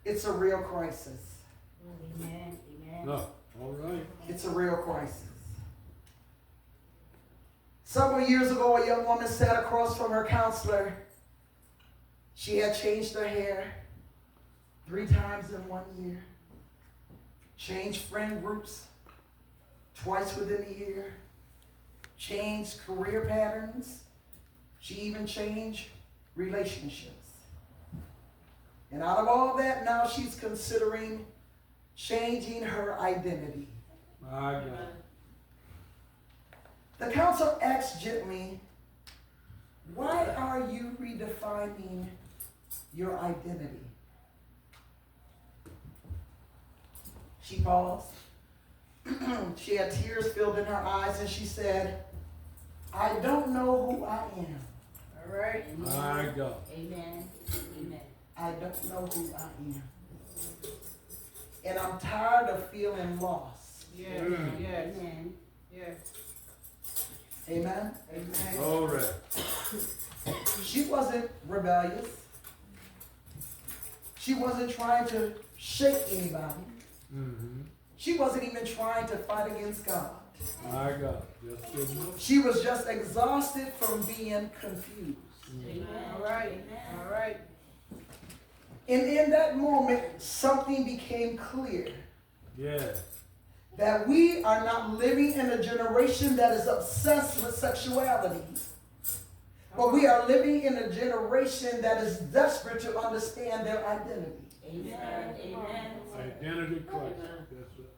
It's a real crisis. Amen. Amen. No. All right. It's a real crisis. Several years ago, a young woman sat across from her counselor. She had changed her hair 3 times in 1 year. Changed friend groups twice within a year. Changed career patterns. She even changed relationships. And out of all that, now she's considering changing her identity. My God. The counsel asked gently, why are you redefining your identity? She paused. She had tears filled in her eyes and she said, I don't know who I am. All right. My God. Amen. Amen. I don't know who I am. And I'm tired of feeling lost. Yes, Mm. yes, Amen. yes. Amen? Amen. Glory. She wasn't rebellious. She wasn't trying to shake anybody. Mm-hmm. She wasn't even trying to fight against God. My God. Just good enough. She was just exhausted from being confused. Amen. All right, Amen. all right. And in that moment, something became clear. Yeah. That we are not living in a generation that is obsessed with sexuality. But we are living in a generation that is desperate to understand their identity. Amen. Amen. Identity crisis. That's it.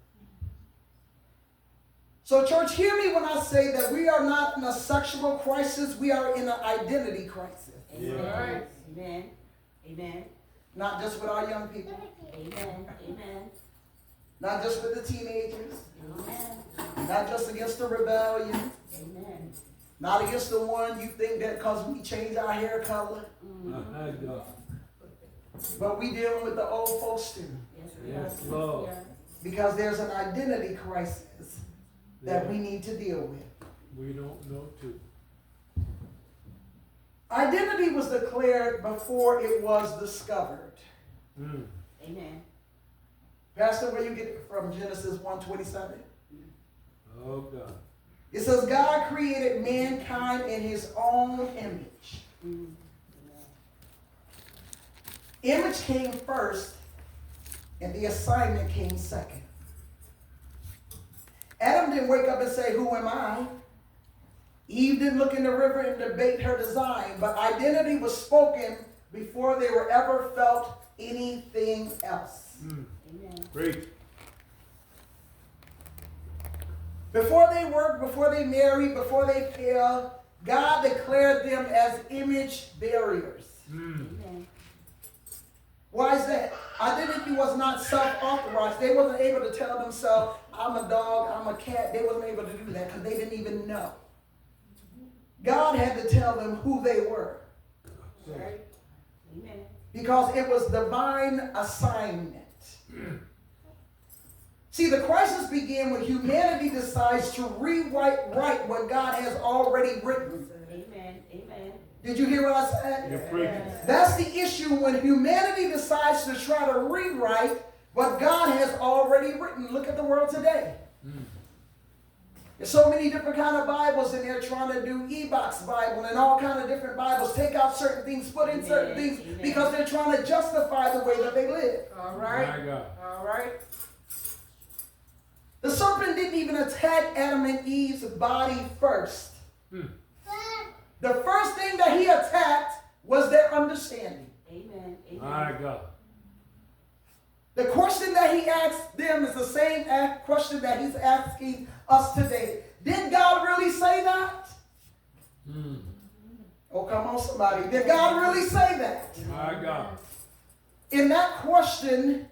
So church, hear me when I say that we are not in a sexual crisis, we are in an identity crisis. Amen. Amen. Amen. Not just with our young people, Amen. Amen. not just with the teenagers, Amen. not just against the rebellion, Amen. not against the one you think that because we change our hair color, My God. but we dealing with the old folks too. Yes, we Yes, are. Lord. Yes, Because there's an identity crisis that we need to deal with. We don't know too. Identity was declared before it was discovered. Mm. Amen. Pastor, where you get it from? Genesis 1:27. Oh God. It says, God created mankind in his own image. Mm. Image came first, and the assignment came second. Adam didn't wake up and say, who am I? Eve didn't look in the river and debate her design, but identity was spoken before they were ever felt anything else. Mm. Amen. Great. Before they worked, before they married, before they fell, God declared them as image bearers. Mm. Amen. Why is that? Identity was not self-authorized. They wasn't able to tell themselves, I'm a dog, I'm a cat. They wasn't able to do that because they didn't even know. God had to tell them who they were Right. Amen. because it was divine assignment. See, the crisis began when humanity decides to write what God has already written. Amen. Amen. Did you hear what I said? You're preaching. That's the issue when humanity decides to try to rewrite what God has already written. Look at the world today. Mm. There's so many different kind of Bibles in there trying to do e-box Bible and all kind of different Bibles. Take out certain things, put in certain things because they're trying to justify the way that they live. All My right, God. all right. The serpent didn't even attack Adam and Eve's body first. Mm. The first thing that he attacked was their understanding. Amen. My Amen. God. The question that he asked them is the same question that he's asking us today. Did God really say that? Mm. Oh, come on, somebody. Did God really say that? My God. In that question,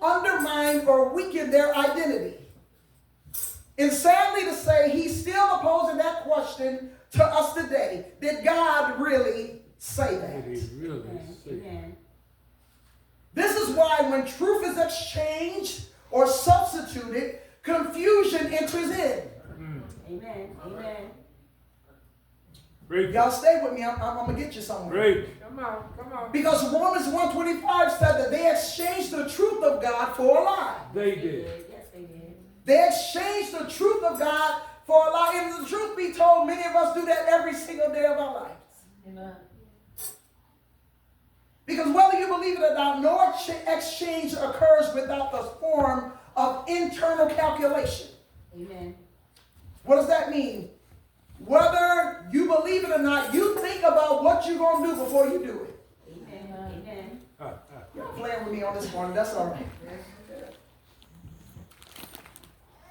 undermined or weakened their identity. And sadly to say, he's still posing that question to us today. Did God really say that? Did he really Amen. say? Amen. This is why when truth is exchanged or substituted, confusion enters in. Mm. Amen. Amen. Preach. Y'all stay with me. I'm going to get you somewhere. Preach. Come on, come on. Because Romans 1:25 said that they exchanged the truth of God for a lie. They did. Yes, they did. They exchanged the truth of God for a lie. And the truth be told, many of us do that every single day of our lives. Amen. Because whether you believe it or not, no exchange occurs without the form of internal calculation. Amen. What does that mean? Whether you believe it or not, you think about what you're going to do before you do it. Amen. Amen. You're playing with me on this morning. That's all right.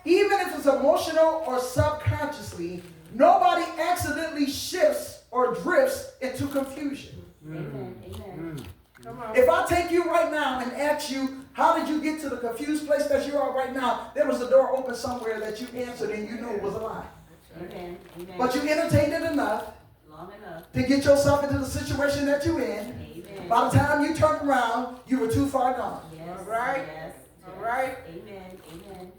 Even if it's emotional or subconsciously, nobody accidentally shifts or drifts into confusion. Amen. Amen. Come on. If I take you right now and ask you, how did you get to the confused place that you are right now? There was a door open somewhere that you answered and you knew it was a lie. Amen. Amen. But you entertained it enough Long enough. to get yourself into the situation that you're in. Amen. By the time you turned around, you were too far gone. Yes. All right. Yes. All right. Amen. Amen.